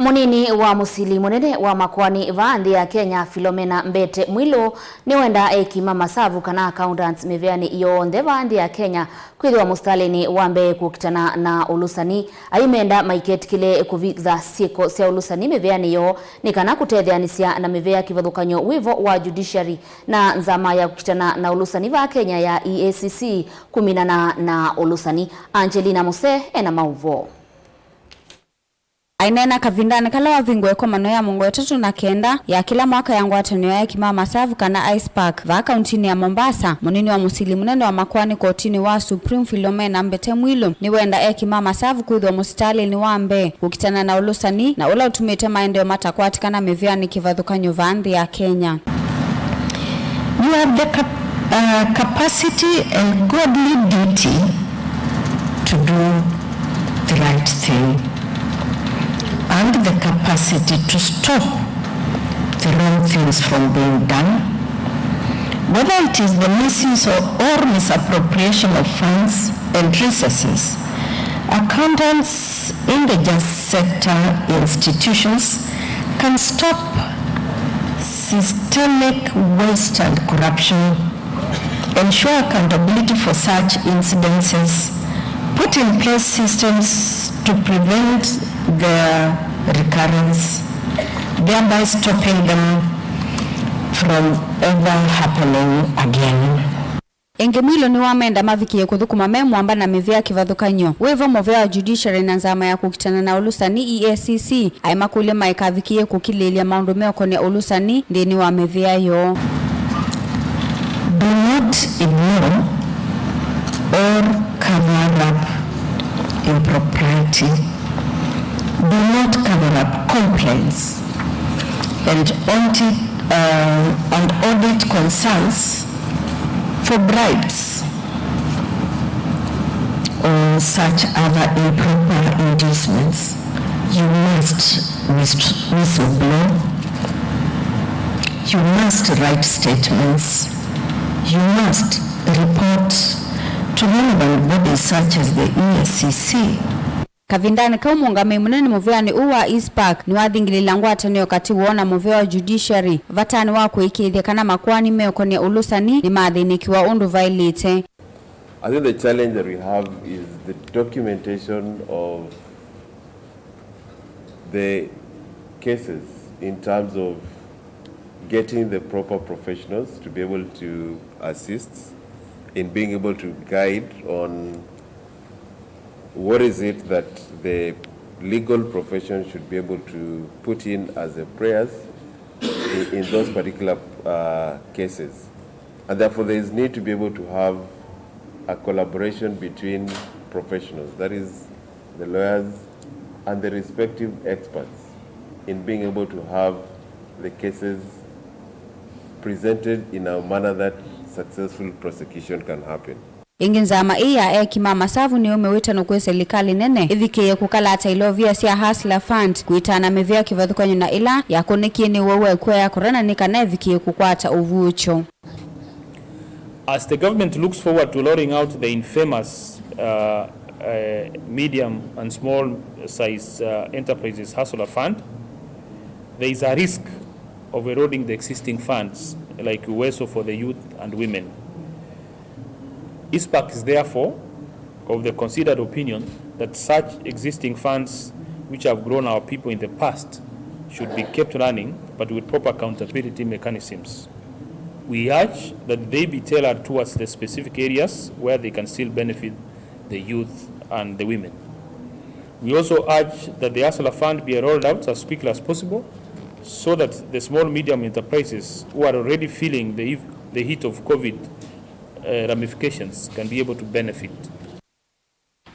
Munini wa musili munene wa makoani vaandi ya Kenya Philomena Mwilu niwenda ekima masavu kana accountants miveani yonthe vaandi ya Kenya kwithwa mustalini wambe kuukitana na ulusani aimenda maiketikile kuvitha sieko cia ulusani miveani yo ni kana kutetheanisya na mivea kivathukanyo wivo wa judiciary na nzama ya kuukitana na ulusani va Kenya ya EACC kuminana na ulusani. Angelina Muse ena mauvo. Ainena kavindani kala wavingwe kwa mano ya mungu ya 39 ya kila mwaka ya ngwatanio ya ekima masavu kana Ice Park va kauntini ya Mombasa. Munini wa musili munene wa makoani kotini wa Supreme Philomena Mwilu niwenda ekima masavu kwithwa musitali ni wambe kuukitana na ulusani na ula utumite maendeleo matakwati kana miveani kivathukanyo vaandi ya Kenya. You have the capacity and godly duty to do the right thing, and the capacity to stop the wrong things from being done, whether it is the misuse or misappropriation of funds and resources. Accountants in the justice sector institutions can stop systemic waste and corruption, ensure accountability for such incidences, put in place systems to prevent their recurrence, thereby stopping them from ever happening again. Mwilu ni wamenda mavikie kuthukuma memwamba na mivea kivathukanyo wivo movea wa judiciary na nzama ya kuukitana na ulusani EACC aimakulya maikavikie kukililia maundu meokoni ya ulusani ndini wa mivea yo. Do not ignore or cover up impropriety. Do not cover up complaints and audit concerns for bribes or such other improper inducements. You must whistleblow. You must write statements. You must report to relevant bodies such as the EACC. Kavindani kaumungame munene muveani uwa East Park ni wathingilila ngwatanio kati wona muvea wa judiciary vatani wako ikithia kana makoani meokoni ya ulusani ni mathinikiwa undu vailite. I think the challenge that we have is the documentation of the cases in terms of getting the proper professionals to be able to assist in being able to guide on what is it that the legal profession should be able to put in as a prayers in those particular cases. And therefore there is need to be able to have a collaboration between professionals, that is the lawyers and the respective experts, in being able to have the cases presented in a manner that successful prosecution can happen. Inginzama iya ekima masavu ni umewita no kwe serikali nene ivikiye kukalata ilovia sia Hustler Fund kuitana mivea kivathukanyo na ila yakonekie ni wewe kwa ya korana nikana ivikiye kukwata uvucho. As the government looks forward to rolling out the infamous medium and small size enterprises Hustler Fund, there is a risk of eroding the existing funds like UWESO for the youth and women. East Park is therefore of the considered opinion that such existing funds which have grown our people in the past should be kept running, but with proper accountability mechanisms. We urge that they be tailored towards the specific areas where they can still benefit the youth and the women. We also urge that the Hustler Fund be rolled out as quickly as possible so that the small medium enterprises who are already feeling the heat of COVID ramifications can be able to benefit.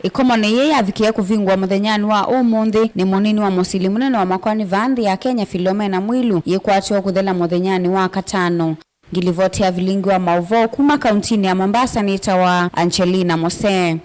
Ikomone yeye avikia kuvingwa muthenyani wa umuthi ni munini wa musili munene wa makoani vaandi ya Kenya Philomena Mwilu yekwatiwa kuthela muthenyani wa katano. Ngilivoti ya vilingi wa mauvo kuma kauntini ya Mombasa ni itawa Angelina Muse.